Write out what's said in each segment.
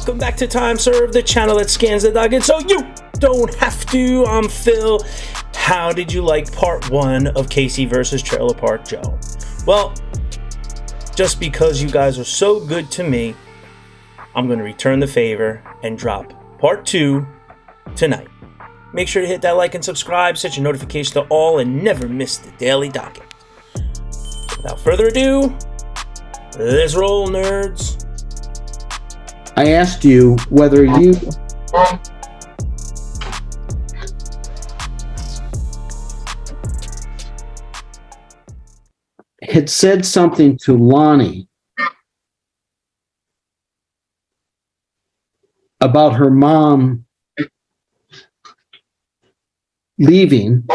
welcome back to Time Serve, the channel that scans the docket so you don't have to. I'm Phil. How did you like part 1 of Casey versus Trailer Park Joe? Well, just because you guys are so good to me, I'm going to return the favor and drop part 2 tonight. Make sure to hit that like and subscribe, set your notifications to all, and never miss the daily docket. Without further ado, let's roll, nerds. I asked you whether you had said something to Lonnie about her mom leaving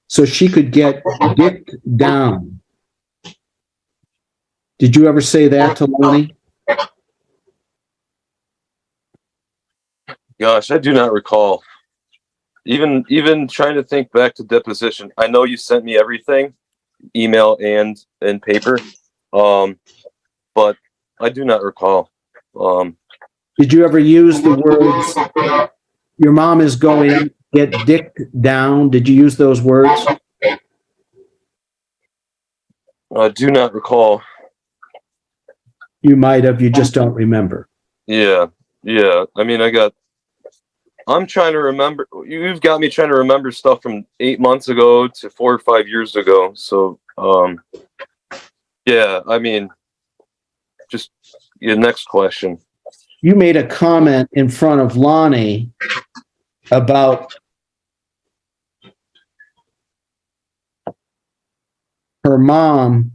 so she could get dicked down. Did you ever say that to Lonnie? Gosh, I do not recall. Even trying to think back to deposition, I know you sent me everything, email and paper, but I do not recall. Did you ever use the words, your mom is going to get dicked down? Did you use those words? I do not recall. You might have, you just don't remember. Yeah. I mean, I'm trying to remember. You've got me trying to remember stuff from 8 months ago to 4 or 5 years ago. So, yeah, I mean, just your next question. You made a comment in front of Lonnie about her mom.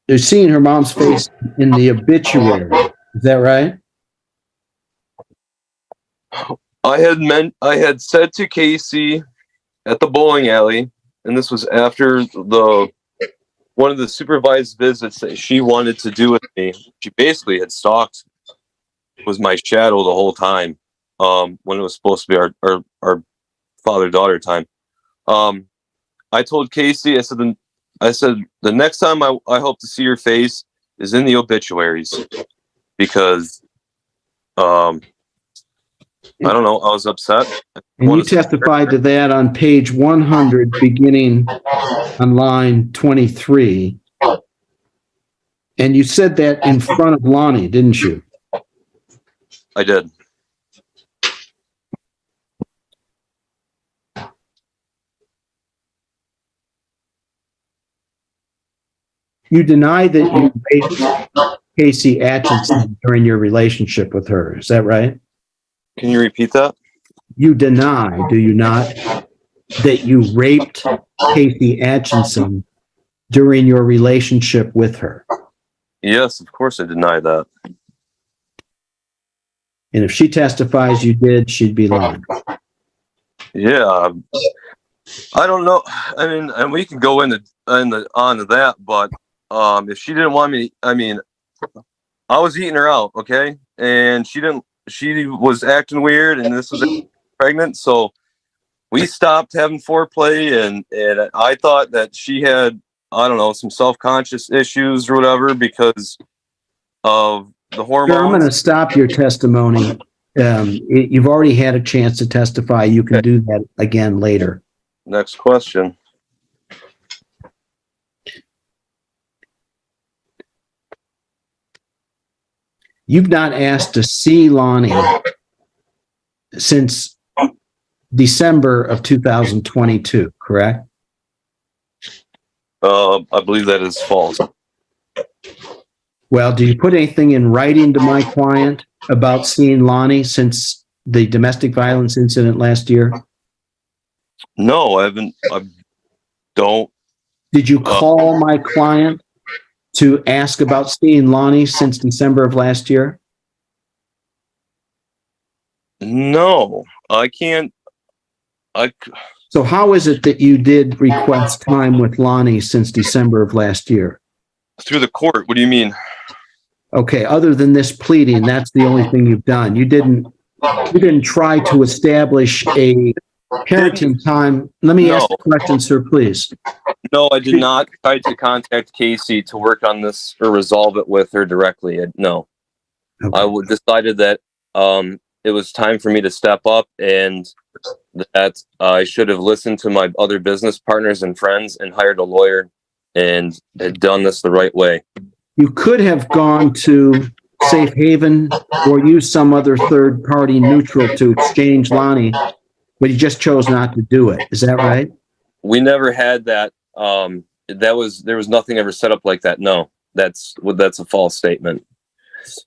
They're seeing her mom's face in the obituary. Is that right? I had said to Casey at the bowling alley, and this was after one of the supervised visits that she wanted to do with me. She basically had stalked, was my shadow the whole time, when it was supposed to be our father-daughter time. I told Casey, I said, the next time I hope to see your face is in the obituaries, because, I don't know, I was upset. And you testified to that on page 100, beginning on line 23. And you said that in front of Lonnie, didn't you? I did. You deny that you raped Casey Atchison during your relationship with her. Is that right? Can you repeat that? You deny, do you not, that you raped Casey Atchison during your relationship with her? Yes, of course I deny that. And if she testifies you did, she'd be lying. Yeah. I don't know. I mean, and we can go onto that, but if she didn't want me, I mean, I was eating her out, okay? And she was acting weird, and this was pregnant, so we stopped having foreplay, and I thought that she had, I don't know, some self-conscious issues or whatever because of the hormones. Sure, I'm going to stop your testimony. You've already had a chance to testify. You can do that again later. Next question. You've not asked to see Lonnie since December of 2022, correct? I believe that is false. Well, do you put anything in writing to my client about seeing Lonnie since the domestic violence incident last year? No, I haven't. I don't. Did you call my client to ask about seeing Lonnie since December of last year? No, I can't. So how is it that you did request time with Lonnie since December of last year? Through the court. What do you mean? Okay, other than this pleading, that's the only thing you've done. You didn't try to establish a parenting time. Let me ask the question, sir, please. No, I did not try to contact Casey to work on this or resolve it with her directly. No, Okay. I decided that it was time for me to step up, and that I should have listened to my other business partners and friends and hired a lawyer and had done this the right way. You could have gone to Safe Haven or used some other third party neutral to exchange Lonnie, but you just chose not to do it. Is that right? We never had that. There was nothing ever set up like that. No, that's a false statement.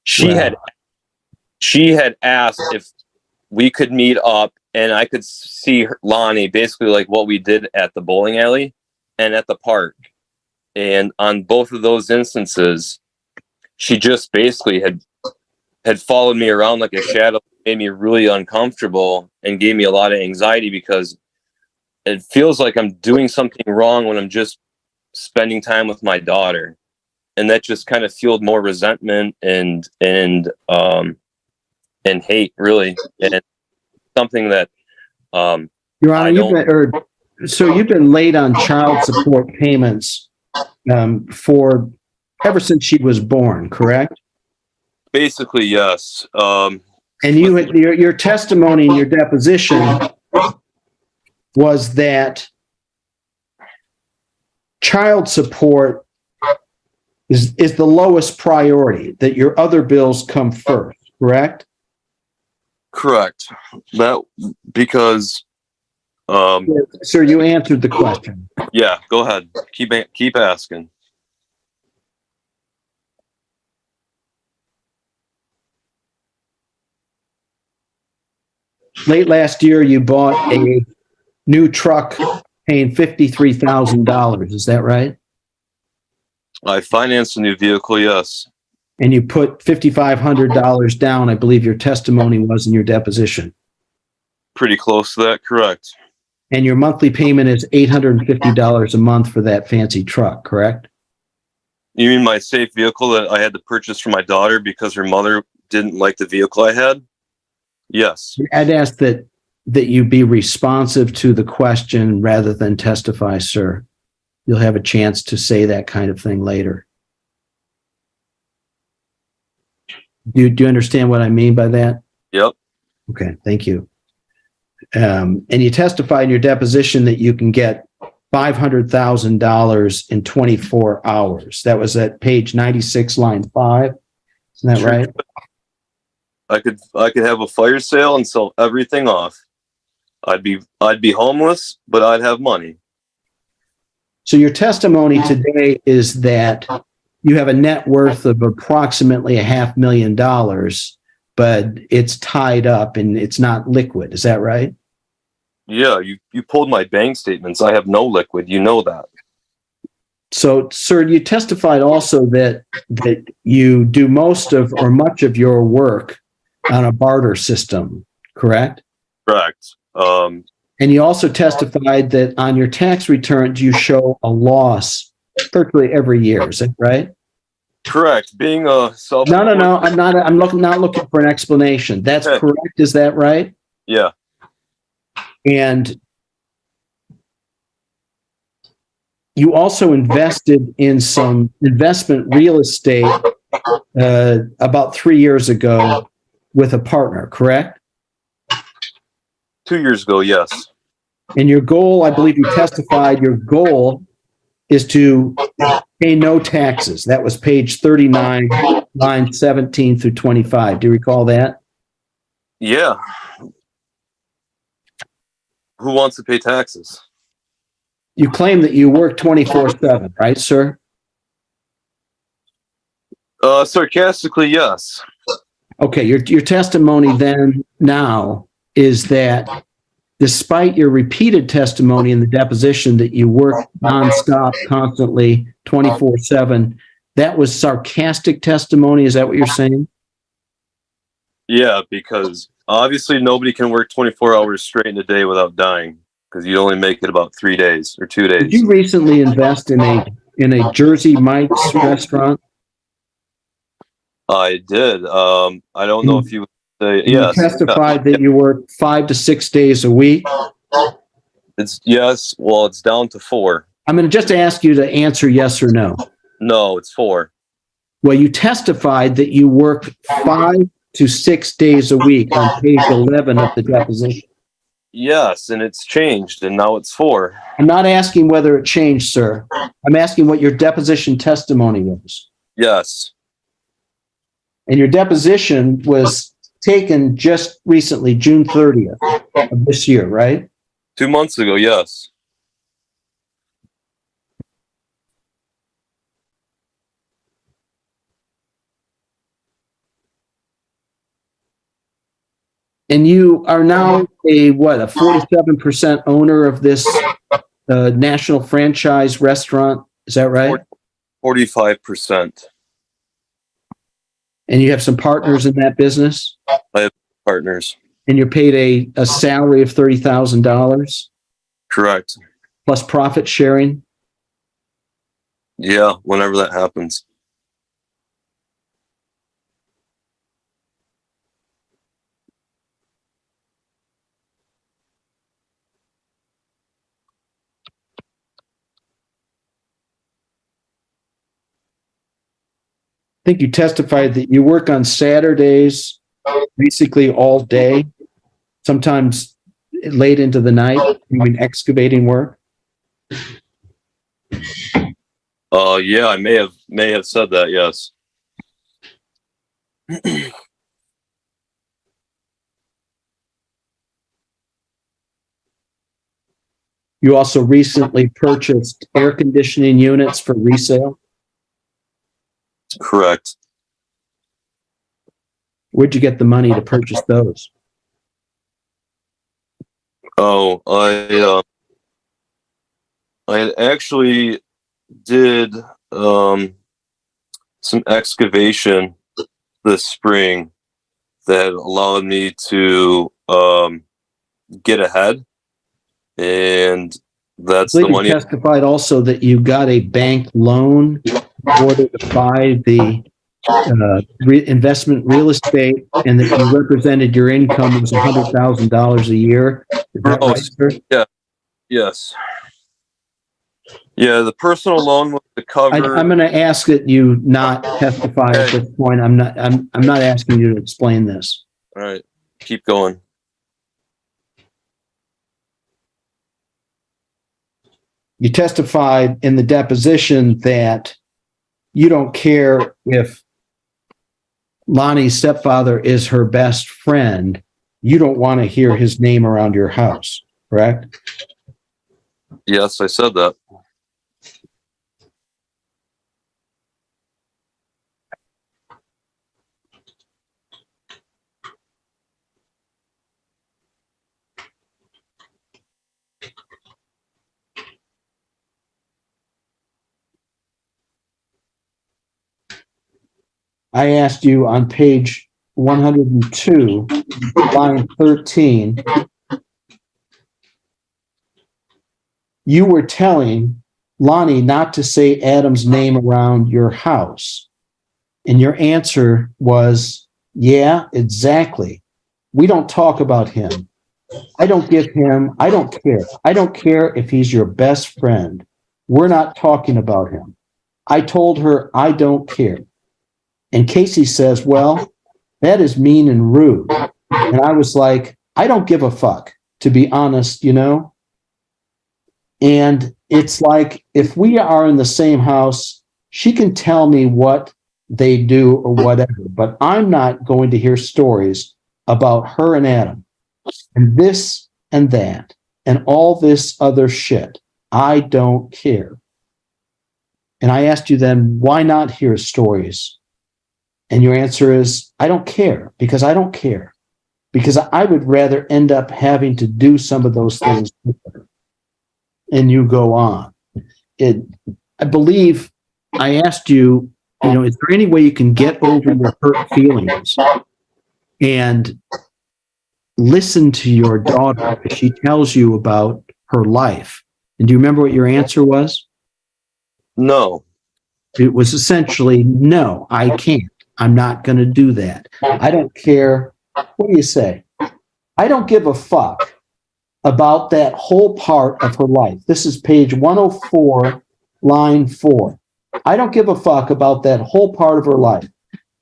She had asked if we could meet up and I could see Lonnie basically like what we did at the bowling alley and at the park. And on both of those instances, she just basically had followed me around like a shadow, made me really uncomfortable and gave me a lot of anxiety because it feels like I'm doing something wrong when I'm just spending time with my daughter. And that just kind of fueled more resentment and hate, really. And something that Your Honor, you've been late on child support payments for ever since she was born, correct? Basically, yes. And your testimony in your deposition was that child support is the lowest priority, that your other bills come first, correct? Correct. That because Sir, you answered the question. yeah, go ahead. Keep asking. Late last year, you bought a new truck paying $53,000. Is that right? I financed a new vehicle, yes. And you put $5,500 down, I believe your testimony was in your deposition. Pretty close to that, correct. And your monthly payment is $850 a month for that fancy truck, correct? You mean my safe vehicle that I had to purchase for my daughter because her mother didn't like the vehicle I had? Yes. I'd ask that you be responsive to the question rather than testify, sir. You'll have a chance to say that kind of thing later. Do you understand what I mean by that? Yep. Okay, thank you. And you testified in your deposition that you can get $500,000 in 24 hours. That was at page 96, line 5. Isn't that right? I could have a fire sale and sell everything off. I'd be homeless, but I'd have money. So your testimony today is that you have a net worth of approximately $500,000, but it's tied up and it's not liquid. Is that right? Yeah, you pulled my bank statements. I have no liquid. You know that. So, sir, you testified also that you do most of or much of your work on a barter system, correct? Correct. And you also testified that on your tax returns, you show a loss virtually every year. Is that right? Correct. Being a self. No. I'm not looking for an explanation. That's okay. Correct. Is that right? Yeah. And you also invested in some investment real estate about 3 years ago with a partner, correct? 2 years ago, yes. And your goal, I believe you testified, your goal is to pay no taxes. That was page 39, line 17 through 25. Do you recall that? Yeah. Who wants to pay taxes? You claim that you work 24/7, right, sir? Sarcastically, yes. Okay, your testimony then now is that despite your repeated testimony in the deposition that you work nonstop, constantly, 24/7, that was sarcastic testimony. Is that what you're saying? Yeah, because obviously nobody can work 24 hours straight in a day without dying, because you only make it about 3 days or 2 days. Did you recently invest in a Jersey Mike's restaurant? I did. I don't know if you would say yes. You testified that you work 5 to 6 days a week. It's yes. Well, it's down to 4. I'm going to just ask you to answer yes or no. No, it's 4. Well, you testified that you work 5 to 6 days a week on page 11 of the deposition. Yes, and it's changed, and now it's 4. I'm not asking whether it changed, sir. I'm asking what your deposition testimony was. Yes. And your deposition was taken just recently, June 30th of this year, right? 2 months ago, yes. And you are now a 47% owner of this national franchise restaurant. Is that right? 45%. And you have some partners in that business? I have partners. And you're paid a salary of $30,000 Correct. plus profit sharing? Yeah, whenever that happens. I think you testified that you work on Saturdays basically all day, sometimes late into the night, doing excavating work. Yeah, I may have said that, yes. You also recently purchased air conditioning units for resale. Correct. Where'd you get the money to purchase those? Oh, I actually did some excavation this spring that allowed me to get ahead, and that's the money. You testified also that you got a bank loan in order to buy the investment real estate, and that you represented your income was $100,000 a year. Is that right, sir? Yeah. Yes. Yeah, the personal loan was to cover. I'm going to ask that you not testify at this point. I'm not asking you to explain this. All right, keep going. You testified in the deposition that you don't care if Lonnie's stepfather is her best friend. You don't want to hear his name around your house, correct? Yes, I said that. I asked you on page 102, line 13, you were telling Lonnie not to say Adam's name around your house. And your answer was, yeah, exactly. We don't talk about him. I don't care. I don't care if he's your best friend. We're not talking about him. I told her I don't care. And Casey says, well, that is mean and rude. And I was like, I don't give a fuck, to be honest, you know? And it's like, if we are in the same house, she can tell me what they do or whatever, but I'm not going to hear stories about her and Adam and this and that and all this other shit. I don't care. And I asked you then, why not hear stories? And your answer is, I don't care, because I don't care. Because I would rather end up having to do some of those things with her. And you go on. I believe I asked you, is there any way you can get over your hurt feelings and listen to your daughter as she tells you about her life? And do you remember what your answer was? No. It was essentially, no, I can't. I'm not going to do that. I don't care. What do you say? I don't give a fuck about that whole part of her life. This is page 104, line 4. I don't give a fuck about that whole part of her life.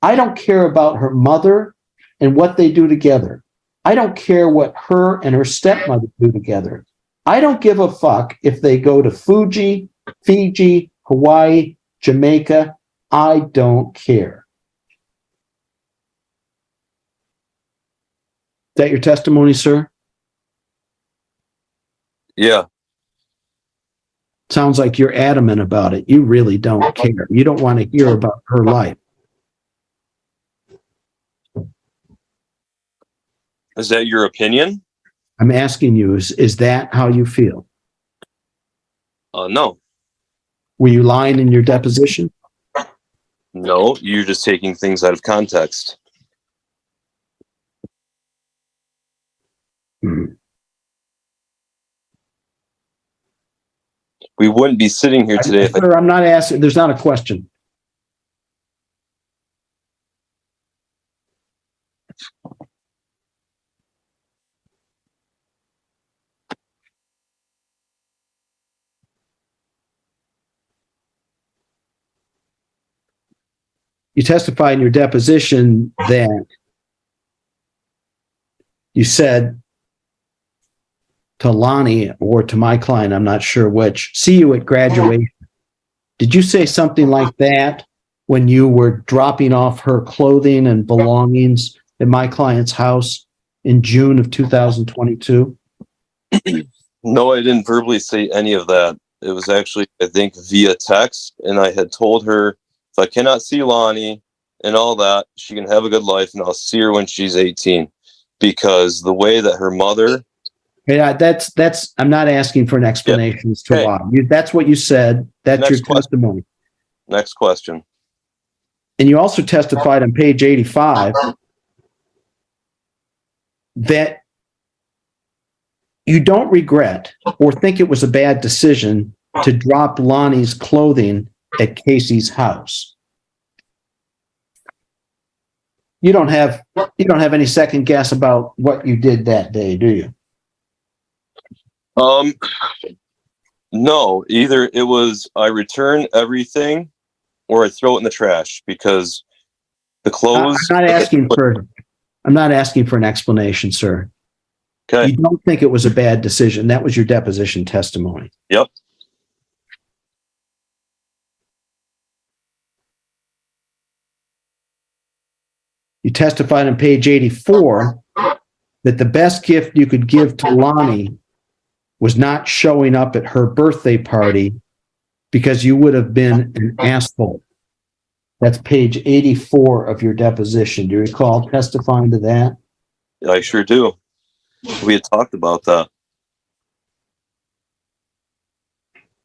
I don't care about her mother and what they do together. I don't care what her and her stepmother do together. I don't give a fuck if they go to Fuji, Fiji, Hawaii, Jamaica. I don't care. Is that your testimony, sir? Yeah. Sounds like you're adamant about it. You really don't care. You don't want to hear about her life. Is that your opinion? I'm asking you, is that how you feel? No. Were you lying in your deposition? No, you're just taking things out of context. Hmm. We wouldn't be sitting here today if Sir, I'm not asking. There's not a question. You testified in your deposition that you said to Lonnie or to my client, I'm not sure which, see you at graduation. Did you say something like that when you were dropping off her clothing and belongings at my client's house in June of 2022? No, I didn't verbally say any of that. It was actually, I think, via text, and I had told her if I cannot see Lonnie and all that, she can have a good life, and I'll see her when she's 18. Because the way that her mother... Yeah, that's. I'm not asking for an explanation as to Okay. why. That's what you said. That's Next your testimony. Next question. And you also testified on page 85 that you don't regret or think it was a bad decision to drop Lonnie's clothing at Casey's house. You don't have any second guess about what you did that day, do you? No, either it was I return everything or I throw it in the trash because the clothes... I'm not asking for an explanation, sir. Okay. You don't think it was a bad decision. That was your deposition testimony. Yep. You testified on page 84 that the best gift you could give to Lonnie was not showing up at her birthday party because you would have been an asshole. That's page 84 of your deposition. Do you recall testifying to that? I sure do. We had talked about that.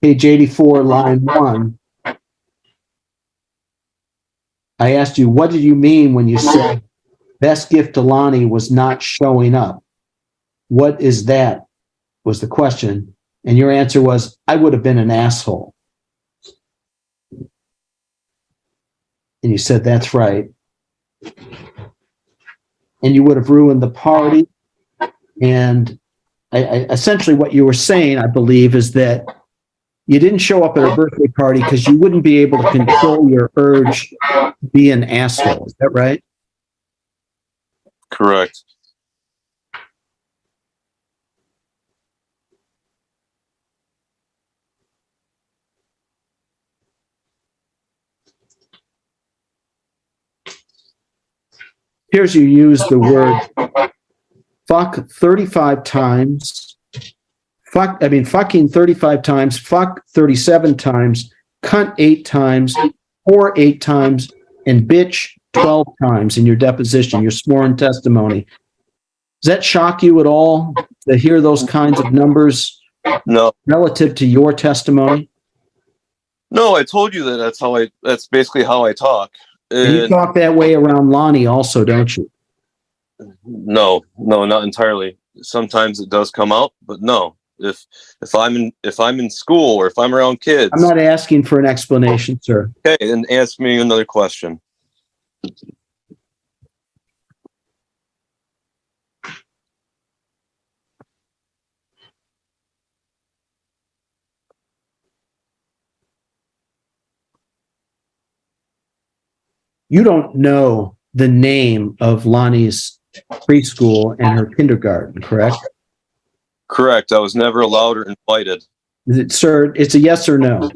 Page 84, line 1. I asked you, what did you mean when you said best gift to Lonnie was not showing up? What is that? Was the question. And your answer was, I would have been an asshole. And you said, that's right. And you would have ruined the party. And I essentially what you were saying, I believe, is that you didn't show up at her birthday party because you wouldn't be able to control your urge to be an asshole. Is that right? Correct. Here's you use the word fuck 35 times. Fucking 35 times, fuck 37 times, cunt 8 times, whore 8 times, and bitch 12 times in your deposition, your sworn testimony. Does that shock you at all to hear those kinds of numbers? No. Relative to your testimony? No, I told you that that's basically how I talk. And you talk that way around Lonnie also, don't you? No, not entirely. Sometimes it does come out, but no. If I'm in school or if I'm around kids. I'm not asking for an explanation, sir. Okay, and ask me another question. you don't know the name of Lonnie's preschool and her kindergarten, correct? Correct. I was never allowed or invited. Is it, sir? It's a yes or no.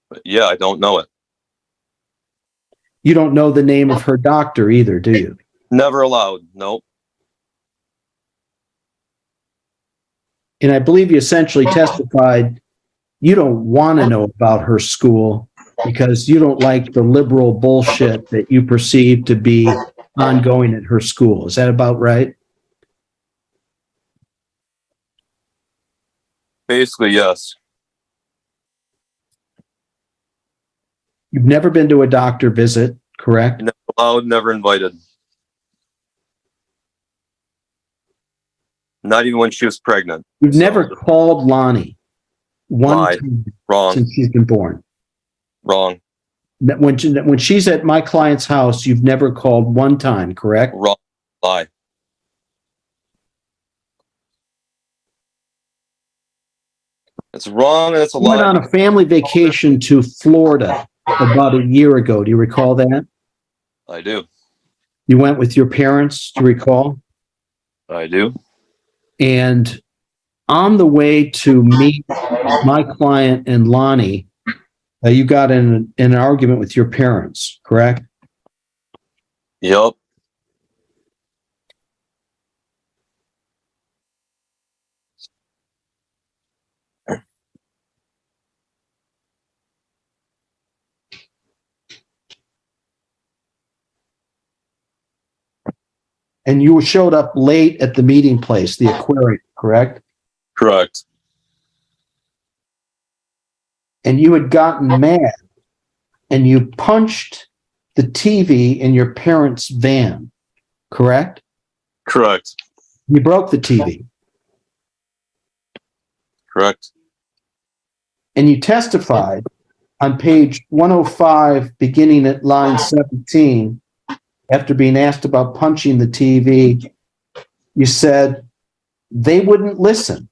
But yeah, I don't know it. You don't know the name of her doctor either, do you? Never allowed. Nope. And I believe you essentially testified you don't want to know about her school because you don't like the liberal bullshit that you perceive to be ongoing at her school. Is that about right? Basically, yes. You've never been to a doctor visit, correct? Never allowed, never invited. Not even when she was pregnant. You've never called Lonnie one Lied. time Wrong. since she's been born. Wrong. When she's at my client's house, you've never called one time, correct? Wrong. Lie. It's wrong and it's a You went lie. on a family vacation to Florida about a year ago. Do you recall that? I do. You went with your parents, do you recall? I do. And on the way to meet my client and Lonnie, you got in an argument with your parents, correct? Yep. And you showed up late at the meeting place, the aquarium, correct? Correct. And you had gotten mad and you punched the TV in your parents' van, correct? Correct. You broke the TV. Correct. And you testified on page 105, beginning at line 17, after being asked about punching the TV, you said they wouldn't listen.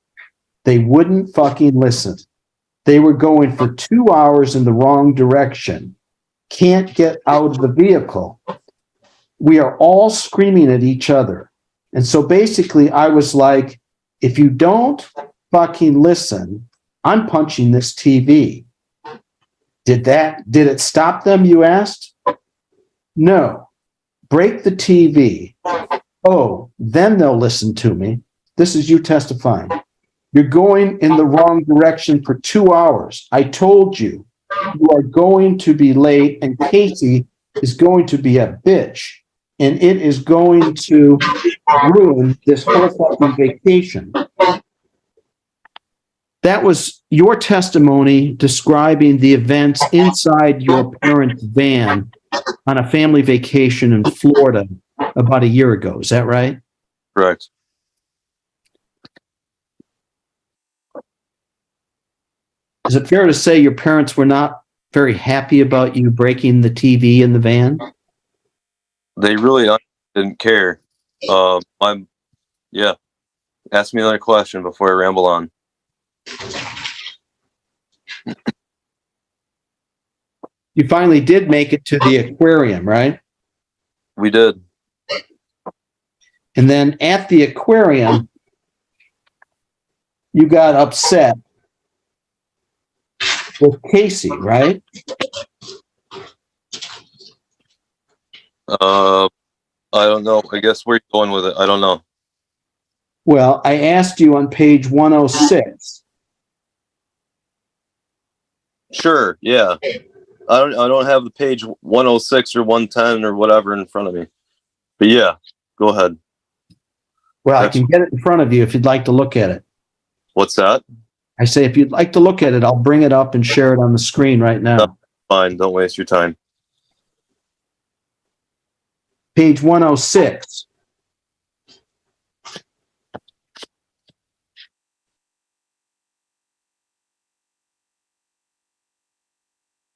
They wouldn't fucking listen. They were going for 2 hours in the wrong direction. Can't get out of the vehicle. We are all screaming at each other. And so basically I was like, if you don't fucking listen, I'm punching this TV. Did it stop them, you asked? No. Break the TV. Oh, then they'll listen to me. This is you testifying. You're going in the wrong direction for 2 hours. I told you, you are going to be late, and Casey is going to be a bitch, and it is going to ruin this whole fucking vacation. That was your testimony describing the events inside your parents' van on a family vacation in Florida about a year ago. Is that right? Correct. Is it fair to say your parents were not very happy about you breaking the TV in the van? They really didn't care. Yeah. Ask me another question before I ramble on. You finally did make it to the aquarium, right? We did. And then at the aquarium, you got upset with Casey, right? I don't know. I guess where you're going with it. I don't know. Well, I asked you on page 106. Sure. Yeah. I don't have the page 106 or 110 or whatever in front of me. But yeah, go ahead. Well, I can get it in front of you if you'd like to look at it. What's that? I say, if you'd like to look at it, I'll bring it up and share it on the screen right now. Fine. Don't waste your time. Page 106.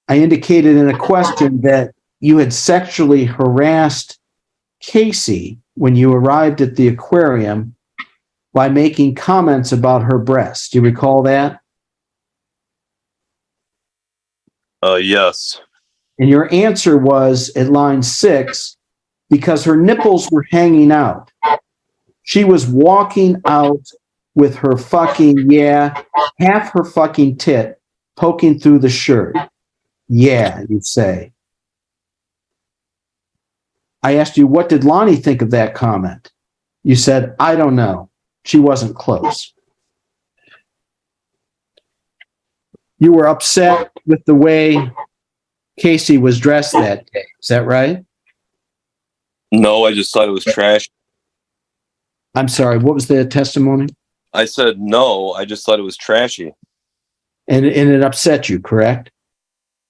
I indicated in a question that you had sexually harassed Casey when you arrived at the aquarium by making comments about her breasts. Do you recall that? Yes. And your answer was at line 6, because her nipples were hanging out. She was walking out with her fucking, half her fucking tit poking through the shirt. Yeah, you'd say. I asked you, what did Lonnie think of that comment? You said, I don't know. She wasn't close. You were upset with the way Casey was dressed that day. Is that right? No, I just thought it was trash. I'm sorry, what was the testimony? I said no, I just thought it was trashy. And it upset you, correct?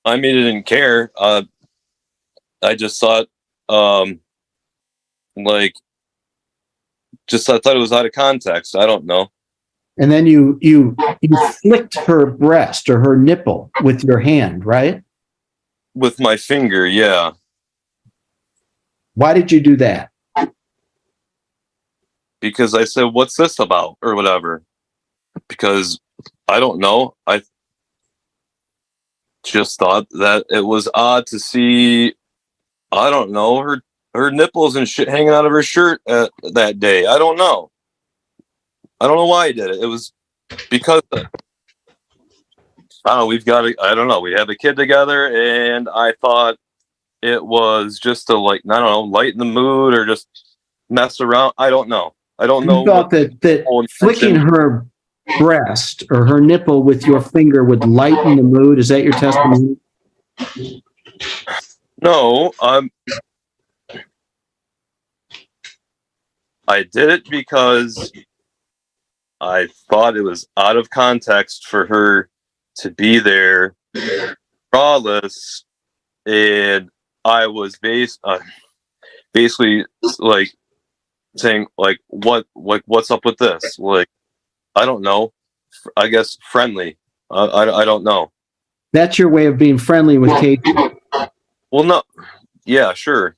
I mean, I didn't care. I just thought, I thought it was out of context. I don't know. And then you flicked her breast or her nipple with your hand, right? With my finger, yeah. Why did you do that? Because I said, what's this about? Or whatever. Because I don't know. I just thought that it was odd to see, I don't know, her nipples and shit hanging out of her shirt that day. I don't know. I don't know why I did it. It was because I don't know, we have a kid together, and I thought it was just to, like, I don't know, lighten the mood or just mess around. I don't know. I don't know. You thought that flicking her breast or her nipple with your finger would lighten the mood. Is that your testimony? No, I did it because I thought it was out of context for her to be there braless, and I was basically like saying, like, what's up with this? Like, I don't know. I guess friendly. I don't know. That's your way of being friendly with Kate. Well, no. Yeah, sure.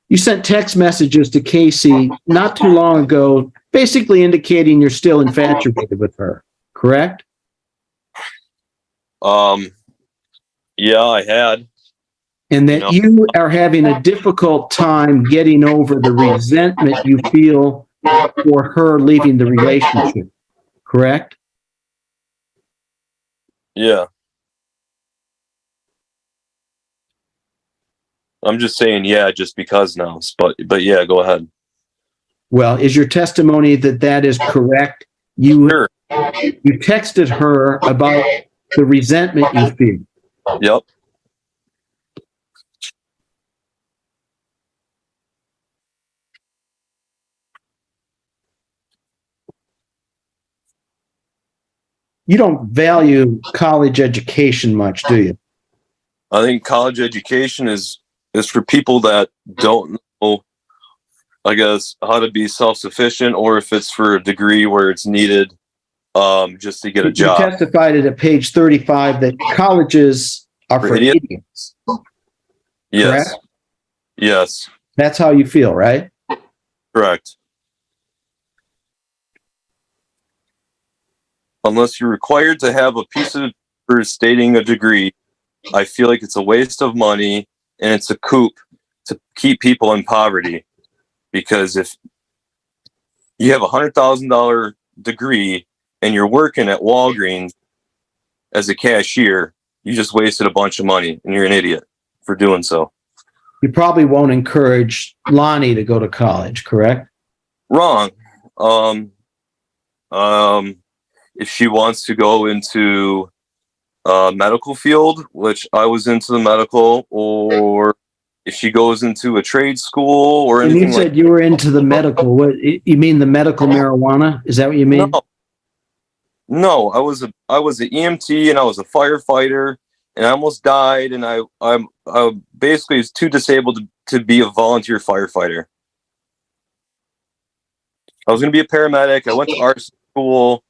You sent text messages to Casey not too long ago, basically indicating you're still infatuated with her, correct? Yeah, I had. And that you are having a difficult time getting over the resentment you feel for her leaving the relationship, correct? Yeah. I'm just saying, yeah, just because now. But yeah, go ahead. Well, is your testimony that is correct? Sure. You texted her about the resentment you feel. Yep. You don't value college education much, do you? I think college education is for people that don't know, I guess, how to be self-sufficient, or if it's for a degree where it's needed just to get a job. You testified at page 35 that colleges are for idiots. Yes. Correct? Yes. That's how you feel, right? Correct. Unless you're required to have a piece of paper stating a degree, I feel like it's a waste of money, and it's a coup to keep people in poverty. Because if you have $100,000 degree and you're working at Walgreens as a cashier, you just wasted a bunch of money, and you're an idiot for doing so. You probably won't encourage Lonnie to go to college, correct? Wrong. If she wants to go into medical field, which I was into the medical, or if she goes into a trade school or anything. And you said you were into the medical. What you mean, the medical marijuana? Is that what you mean? No, I was an EMT, and I was a firefighter, and I almost died, and I basically was too disabled to be a volunteer firefighter. I was going to be a paramedic. I went to art school.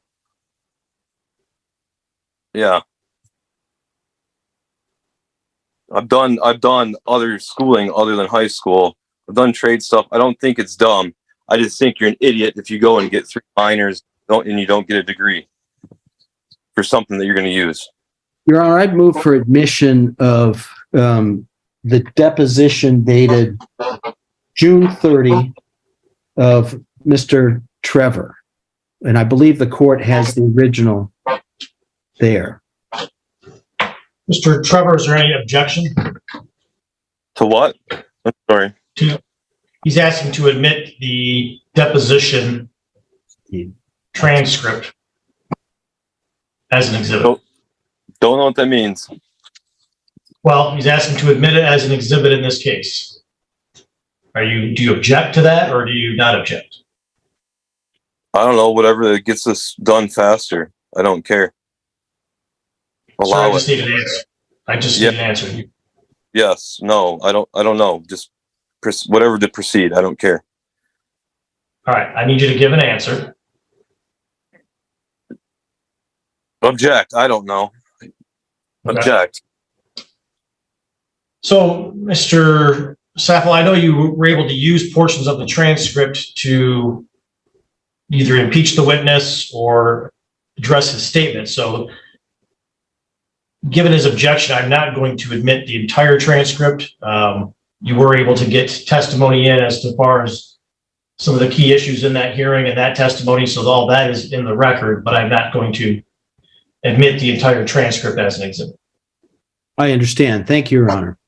Yeah. I've done other schooling other than high school. I've done trade stuff. I don't think it's dumb. I just think you're an idiot if you go and get 3 minors and you don't get a degree for something that you're going to use. Your Honor, I'd move for admission of the deposition dated June 30 of Mr. Trevor. And I believe the court has the original there. Mr. Trevor, is there any objection? To what? I'm sorry. He's asking to admit the deposition transcript as an exhibit. Don't know what that means. Well, he's asking to admit it as an exhibit in this case. Do you object to that, or do you not object? I don't know. Whatever that gets this done faster. I don't care. Sir, I Allow just it. need an answer. I just need an answer. Yes. No. I don't know. Just whatever to proceed. I don't care. All right. I need you to give an answer. Object. I don't know. Okay. Object. So, Mr. Saffel, I know you were able to use portions of the transcript to either impeach the witness or address his statement. So, given his objection, I'm not going to admit the entire transcript. You were able to get testimony in as far as some of the key issues in that hearing and that testimony, so all that is in the record, but I'm not going to admit the entire transcript as an exhibit. I understand. Thank you, Your Honor.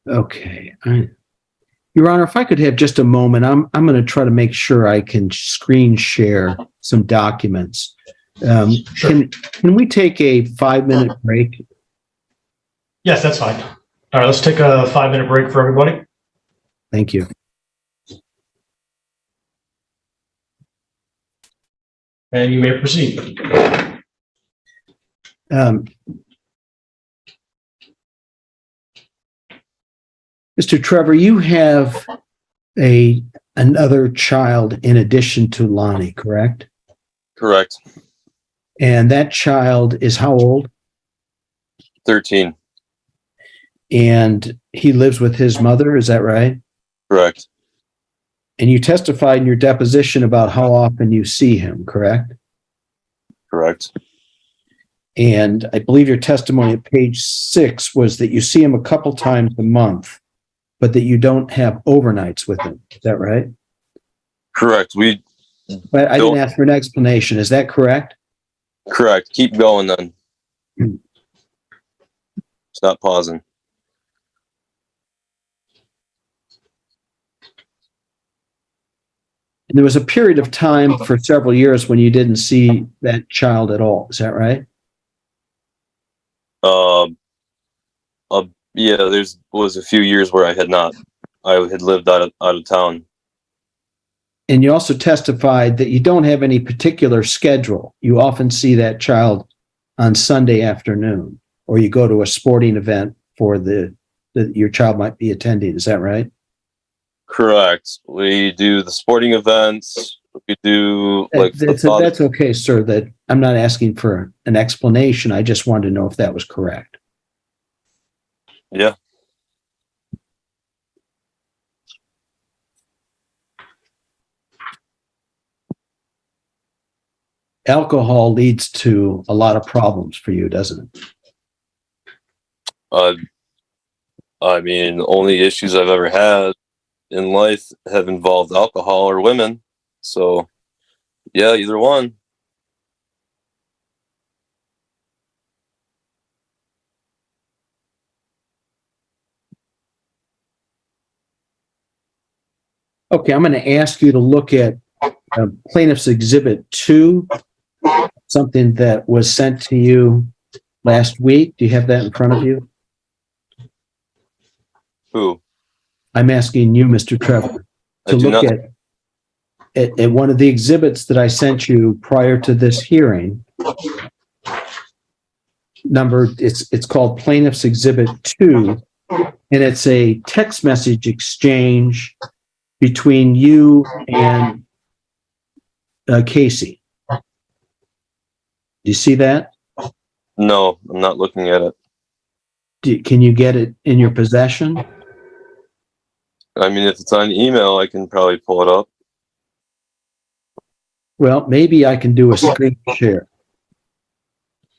Okay. Your Honor, if I could have just a moment, I'm going to try to make sure I can screen share some documents. Sure. Can we take a 5-minute break? Yes, that's fine. All right, let's take a 5-minute break for everybody. Thank you. And you may proceed. Mr. Trevor, you have another child in addition to Lonnie, correct? Correct. And that child is how old? 13. And he lives with his mother, is that right? Correct. And you testified in your deposition about how often you see him, correct? Correct. And I believe your testimony at page 6 was that you see him a couple times a month, but that you don't have overnights with him. Is that right? Correct. But I didn't ask for an explanation. Is that correct? Correct. Keep going then. Stop pausing. And there was a period of time for several years when you didn't see that child at all. Is that right? Yeah, was a few years where I had lived out of town. And you also testified that you don't have any particular schedule. You often see that child on Sunday afternoon, or you go to a sporting event for that your child might be attending. Is that right? Correct. We do the sporting events. We do that's okay, sir. That I'm not asking for an explanation. I just wanted to know if that was correct. Yeah. Alcohol leads to a lot of problems for you, doesn't it? I mean, the only issues I've ever had in life have involved alcohol or women. So, yeah, either one. Okay, I'm going to ask you to look at Plaintiff's Exhibit 2, something that was sent to you last week. Do you have that in front of you? Who? I'm asking you, Mr. Trevor, to look at one of the exhibits that I sent you prior to this hearing. It's called Plaintiff's Exhibit 2, and it's a text message exchange between you and Casey. Do you see that? No, I'm not looking at it. Can you get it in your possession? I mean, if it's on email, I can probably pull it up. Well, maybe I can do a screen share.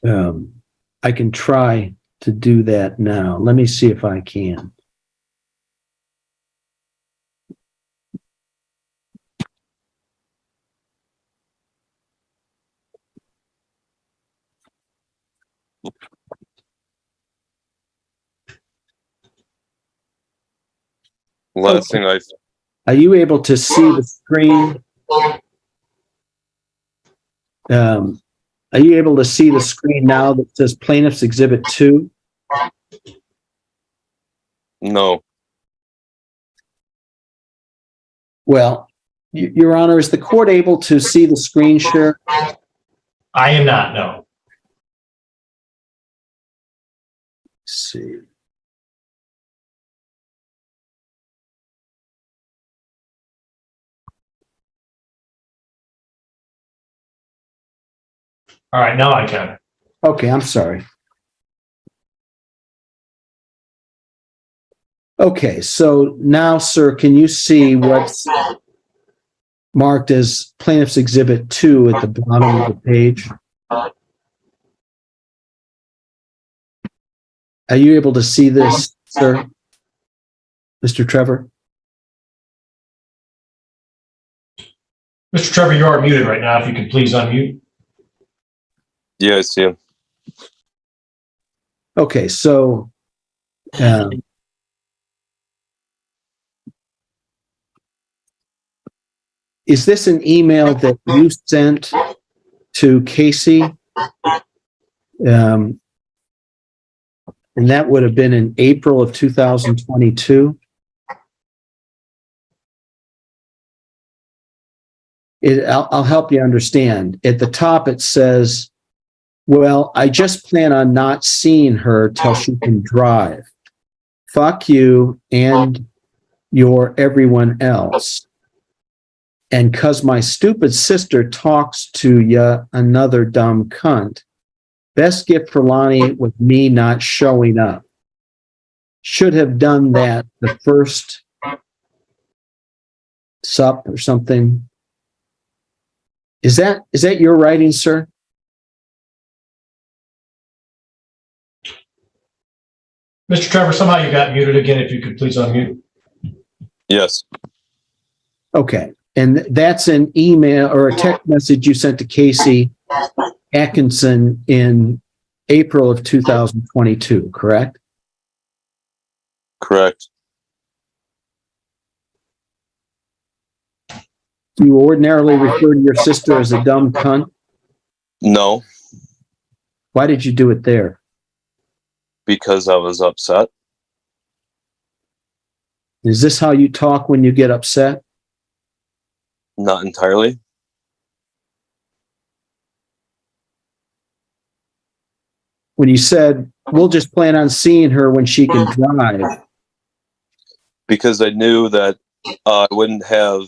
I can try to do that now. Let me see if I can. Last thing I Are you able to see the screen? Are you able to see the screen now that says Plaintiff's Exhibit 2? no. Well, Your Honor, is the court able to see the screen share? I am not, no. Let's see. All right, now I can. Okay, I'm sorry. Okay, so now, sir, can you see what's marked as Plaintiff's Exhibit 2 at the bottom of the page? Are you able to see this, sir? Mr. Trevor? Mr. Trevor, you are muted right now. If you could please unmute. Yeah, I see him. Okay, so is this an email that you sent to Casey? And that would have been in April of 2022. I'll help you understand. At the top, it says, well, I just plan on not seeing her till she can drive. Fuck you and your everyone else. And 'cause my stupid sister talks to ya another dumb cunt. Best gift for Lonnie was me not showing up. Should have done that the first sup or something. Is that your writing, sir? Mr. Trevor, somehow you got muted again. If you could please unmute. Yes. Okay. And that's an email or a text message you sent to Casey Atkinson in April of 2022, correct? Correct. Do you ordinarily refer to your sister as a dumb cunt? No, Why did you do it there? because I was upset. Is this how you talk when you get upset? Not entirely. When you said, we'll just plan on seeing her when she can drive. Because I knew that I wouldn't have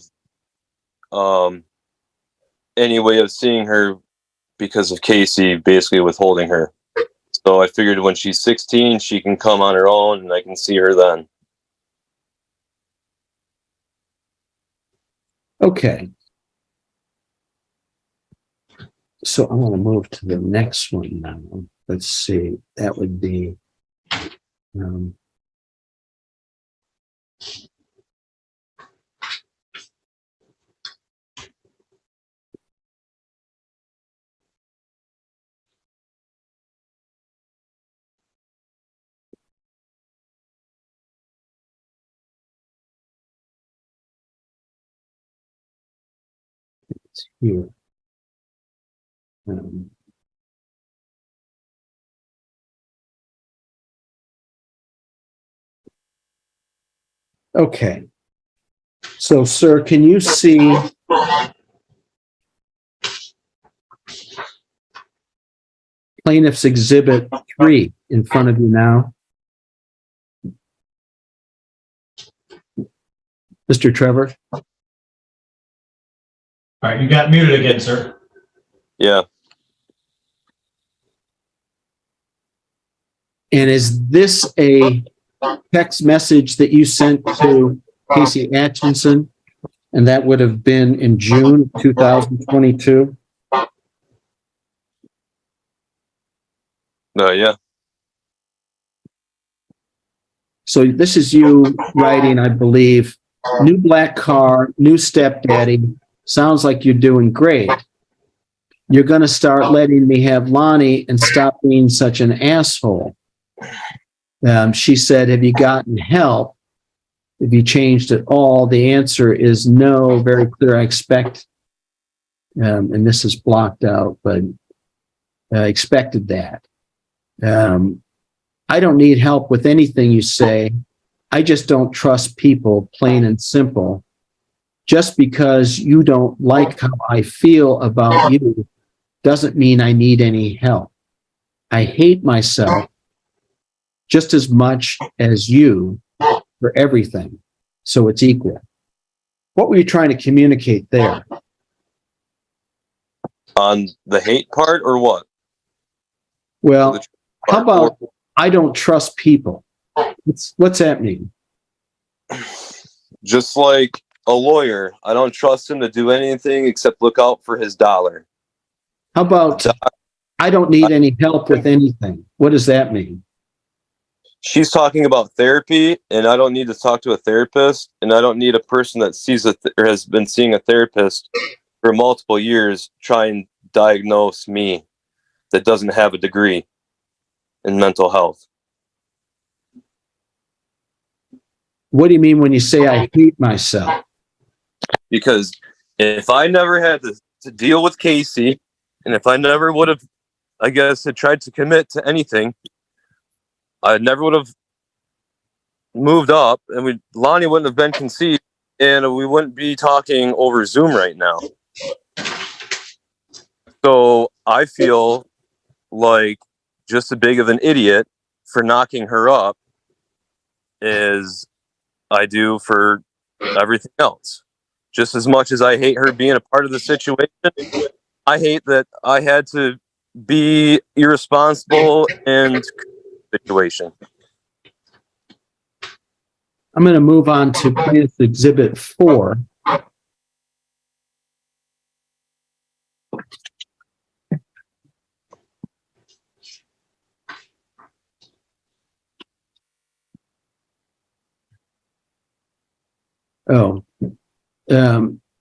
any way of seeing her because of Casey basically withholding her. So I figured when she's 16, she can come on her own and I can see her then. Okay. So I want to move to the next one now. Let's see. That would be here. Okay. So, sir, can you see Plaintiff's Exhibit 3 in front of you now? Mr. Trevor? All right, you got muted again, sir. Yeah. And is this a text message that you sent to Casey Atchison? And that would have been in June 2022? Yeah. So this is you writing, I believe, new black car, new stepdaddy. Sounds like you're doing great. You're going to start letting me have Lonnie and stop being such an asshole. She said, have you gotten help? Have you changed at all? The answer is no, very clear. I expect, and this is blocked out, but I expected that. I don't need help with anything you say. I just don't trust people, plain and simple. Just because you don't like how I feel about you doesn't mean I need any help. I hate myself just as much as you for everything. So it's equal. What were you trying to communicate there? On the hate part or what? Well, how about I don't trust people? What's that mean? Just like a lawyer, I don't trust him to do anything except look out for his dollar. How about I don't need any help with anything? What does that mean? She's talking about therapy, and I don't need to talk to a therapist, and I don't need a person that sees or has been seeing a therapist for multiple years try and diagnose me that doesn't have a degree in mental health. What do you mean when you say I hate myself? Because if I never had to deal with Casey, and if I never would have, I guess, had tried to commit to anything, I never would have moved up, and Lonnie wouldn't have been conceived, and we wouldn't be talking over Zoom right now. So I feel like just as big of an idiot for knocking her up as I do for everything else. Just as much as I hate her being a part of the situation, I hate that I had to be irresponsible and situation. I'm going to move on to plaintiff exhibit 4.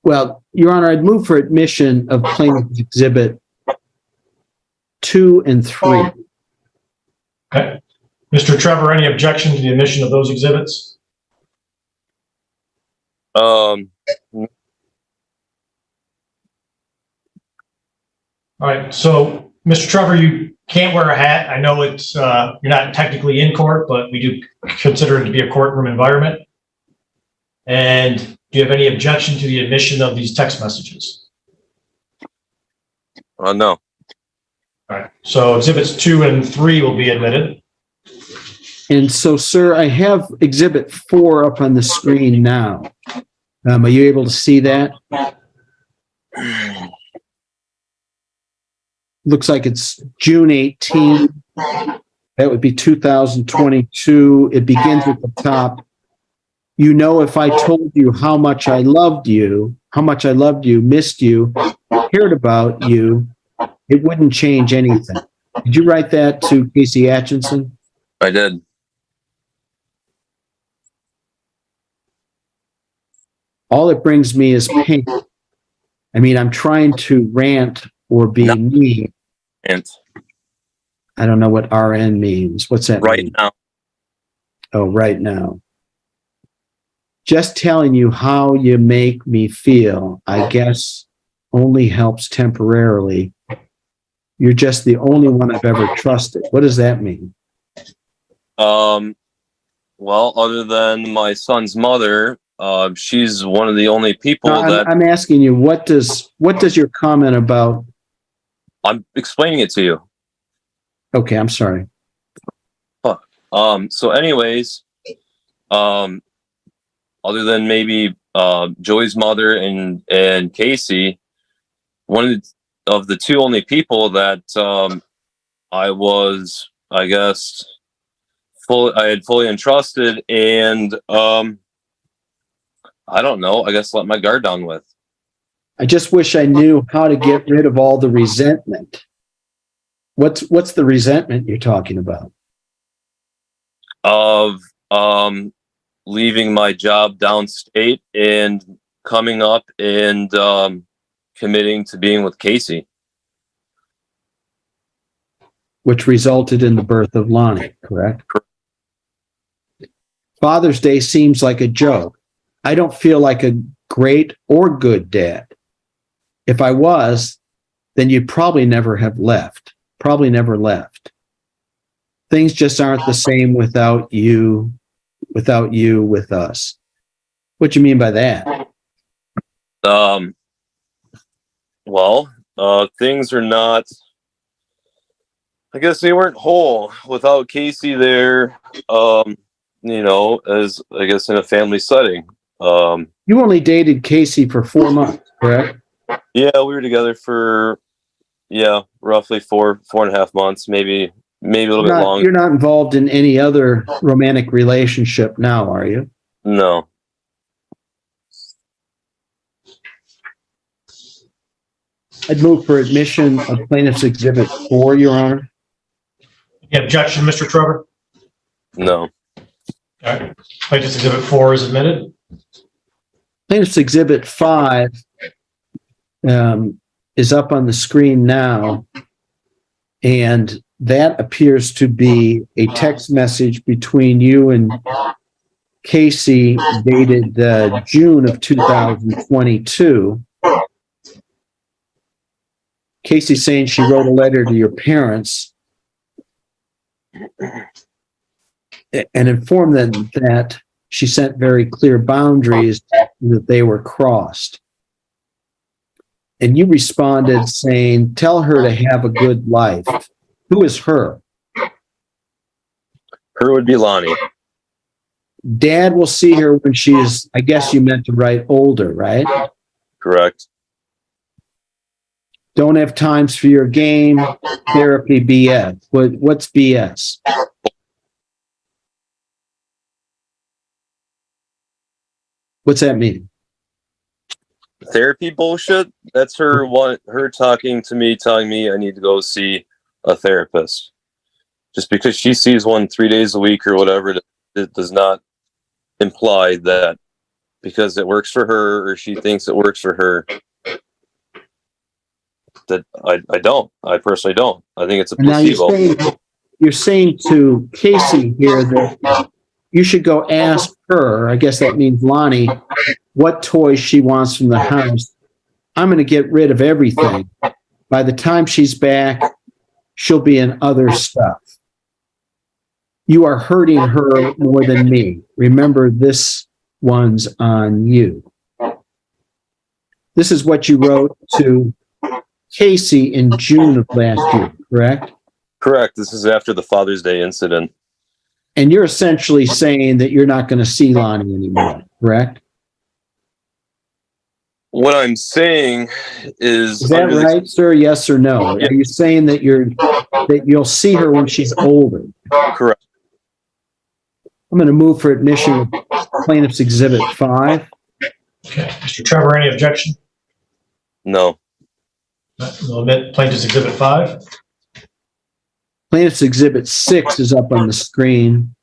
Well, Your Honor, I'd move for admission of plaintiff exhibit 2 and 3. Okay. Mr. Trevor, any objection to the admission of those exhibits? All right. So, Mr. Trevor, you can't wear a hat. I know it's you're not technically in court, but we do consider it to be a courtroom environment. And do you have any objection to the admission of these text messages? No. All right. So exhibits 2 and 3 will be admitted. And so, sir, I have exhibit 4 up on the screen now. Are you able to see that? Looks like it's June 18. That would be 2022. It begins at the top. You know, if I told you how much I loved you, missed you, cared about you, it wouldn't change anything. Did you write that to Casey Atchison? I did. All it brings me is pain. I mean, I'm trying to rant or be mean. And I don't know what RN means. What's that right mean? now. Oh, right now. Just telling you how you make me feel, I guess, only helps temporarily. You're just the only one I've ever trusted. What does that mean? Well, other than my son's mother, she's one of the only people that I'm asking you, what does your comment about? I'm explaining it to you. Okay, I'm sorry. So anyways, other than maybe Joey's mother and Casey, one of the two only people that I was, I guess, I had fully entrusted, and I don't know, I guess let my guard down with. I just wish I knew how to get rid of all the resentment. What's the resentment you're talking about? Of leaving my job downstate and coming up and committing to being with Casey. Which resulted in the birth of Lonnie, correct? Father's Day seems like a joke. I don't feel like a great or good dad. If I was, then you'd probably never have left. Probably never left. Things just aren't the same without you with us. What do you mean by that? Well, things are not, I guess they weren't whole without Casey there, as I guess in a family setting. You only dated Casey for 4 months, correct? Yeah, we were together for, roughly 4.5 months, maybe a little bit longer. You're not involved in any other romantic relationship now, are you? No. I'd move for admission of Plaintiff's Exhibit 4, Your Honor. Any objection, Mr. Trevor? No. All right. Plaintiff's Exhibit 4 is admitted. Plaintiff's Exhibit 5 is up on the screen now, and that appears to be a text message between you and Casey dated June of 2022. Casey saying she wrote a letter to your parents and informed them that she sent very clear boundaries that they were crossed. And you responded saying, tell her to have a good life. Who is her? Her would be Lonnie. Dad will see her when she is, I guess you meant to write older, right? Correct. Don't have times for your game, therapy, BS. What's BS? What's that mean? Therapy bullshit. That's her talking to me, telling me I need to go see a therapist. Just because she sees one 3 days a week or whatever, it does not imply that because it works for her or she thinks it works for her, that I personally don't. I think it's a placebo. You're saying to Casey here that you should go ask her, I guess that means Lonnie, what toys she wants from the house. I'm going to get rid of everything. By the time she's back, she'll be in other stuff. You are hurting her more than me. Remember, this one's on you. This is what you wrote to Casey in June of last year, correct? Correct. This is after the Father's Day incident. And you're essentially saying that you're not going to see Lonnie anymore, correct? What I'm saying is that right, sir? Yes or no? Yeah. Are you saying that you'll see her when she's older? Correct. I'm going to move for admission of Plaintiff's Exhibit 5. Okay. Mr. Trevor, any objection? No. We'll admit Plaintiff's Exhibit 5. Plaintiff's Exhibit 6 is up on the screen.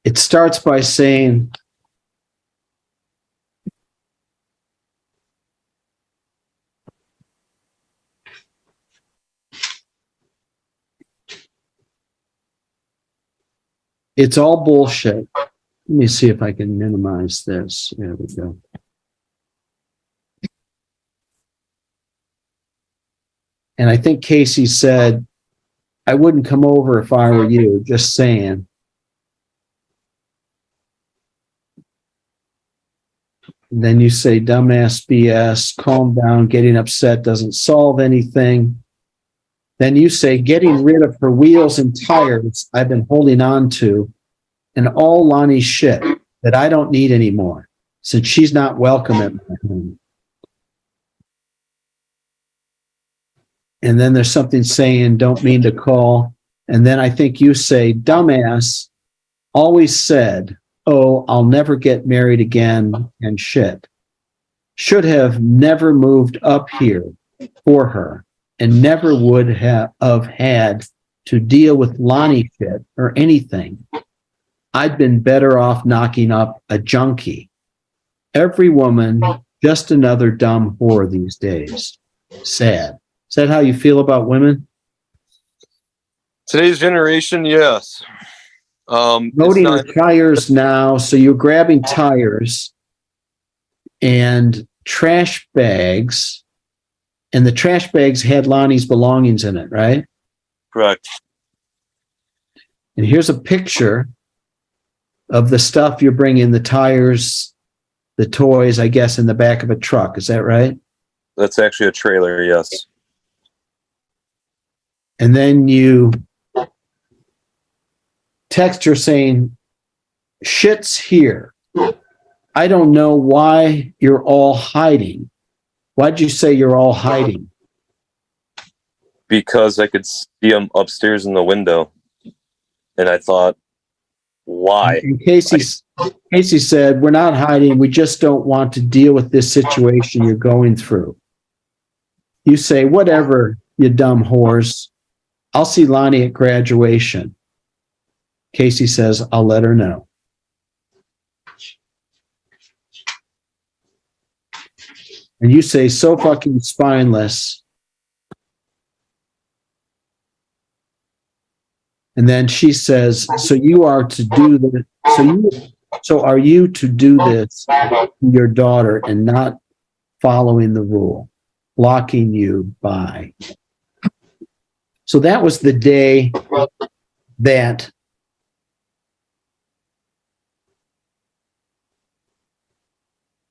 It starts by saying, it's all bullshit. Let me see if I can minimize this. There we go. And I think Casey said, I wouldn't come over if I were you, just saying. And then you say, dumbass BS, calm down, getting upset doesn't solve anything. Then you say, getting rid of her wheels and tires I've been holding on to and all Lonnie's shit that I don't need anymore, since she's not welcome at my home. And then there's something saying, don't mean to call. And then I think you say, dumbass, always said, oh, I'll never get married again and shit. Should have never moved up here for her and never would have had to deal with Lonnie shit or anything. I'd been better off knocking up a junkie. Every woman, just another dumb whore these days. Sad. Is that how you feel about women? Today's generation, yes. Loading the tires now. So you're grabbing tires and trash bags, and the trash bags had Lonnie's belongings in it, right? Correct. And here's a picture of the stuff you're bringing, the tires, the toys, I guess, in the back of a truck. Is that right? That's actually a trailer, yes. And then you text her saying, shit's here. I don't know why you're all hiding. Why'd you say you're all hiding? Because I could see him upstairs in the window. And I thought, why? And Casey said, we're not hiding. We just don't want to deal with this situation you're going through. You say, whatever, you dumb whores. I'll see Lonnie at graduation. Casey says, I'll let her know. And you say, so fucking spineless. And then she says, so you are to do this. So are you to do this to your daughter and not following the rule, blocking you by. So that was the day that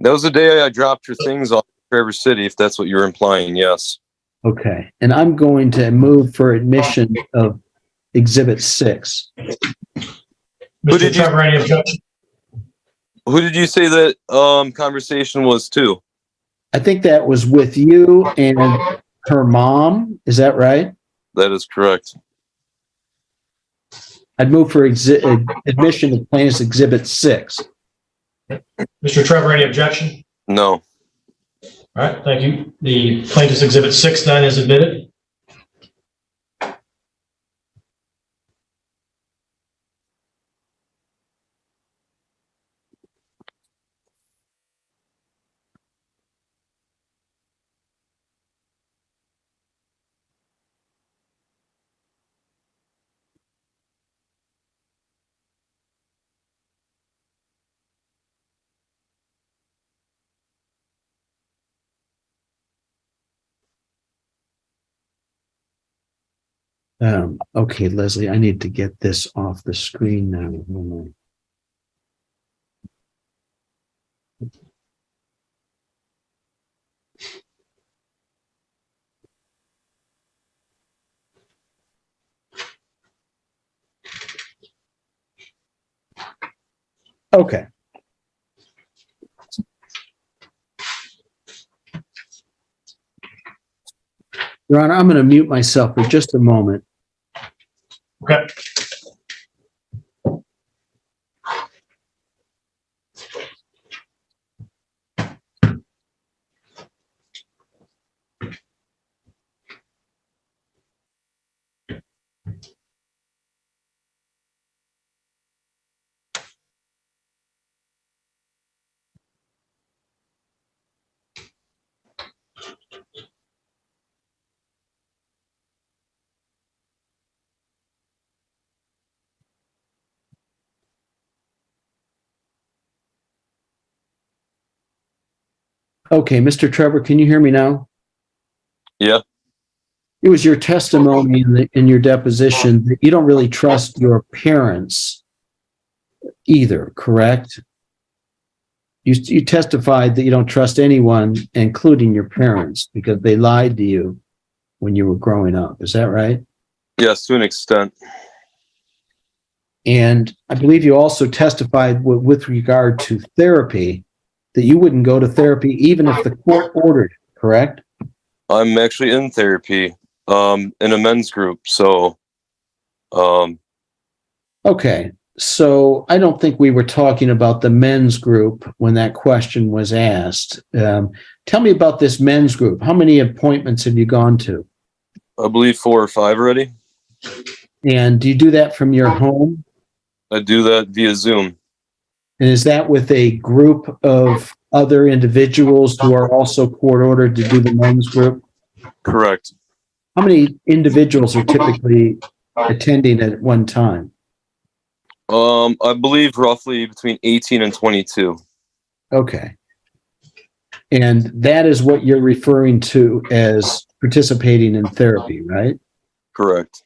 was the day I dropped her things off in Traverse City, if that's what you're implying, yes. okay. And I'm going to move for admission of Exhibit 6. Mr. Trevor, any objection? Who did you say that conversation was to? I think that was with you and her mom. Is that right? That is correct. I'd move for admission of Plaintiff's Exhibit 6. Mr. Trevor, any objection? No. All right, thank you. The Plaintiff's Exhibit 6 then is admitted. Okay, Leslie, I need to get this off the screen now. Okay. Your Honor, I'm going to mute myself for just a moment. Okay. Okay, Mr. Trevor, can you hear me now? Yeah. It was your testimony in your deposition that you don't really trust your parents either, correct? You testified that you don't trust anyone, including your parents, because they lied to you when you were growing up. Is that right? Yes, to an extent. And I believe you also testified with regard to therapy that you wouldn't go to therapy even if the court ordered, correct? I'm actually in therapy, in a men's group. So, Okay. So I don't think we were talking about the men's group when that question was asked. Tell me about this men's group. How many appointments have you gone to? I believe 4 or 5 already. And do you do that from your home? I do that via Zoom. And is that with a group of other individuals who are also court ordered to do the men's group? Correct. How many individuals are typically attending at one time? I believe roughly between 18 and 22. Okay. And that is what you're referring to as participating in therapy, right? Correct.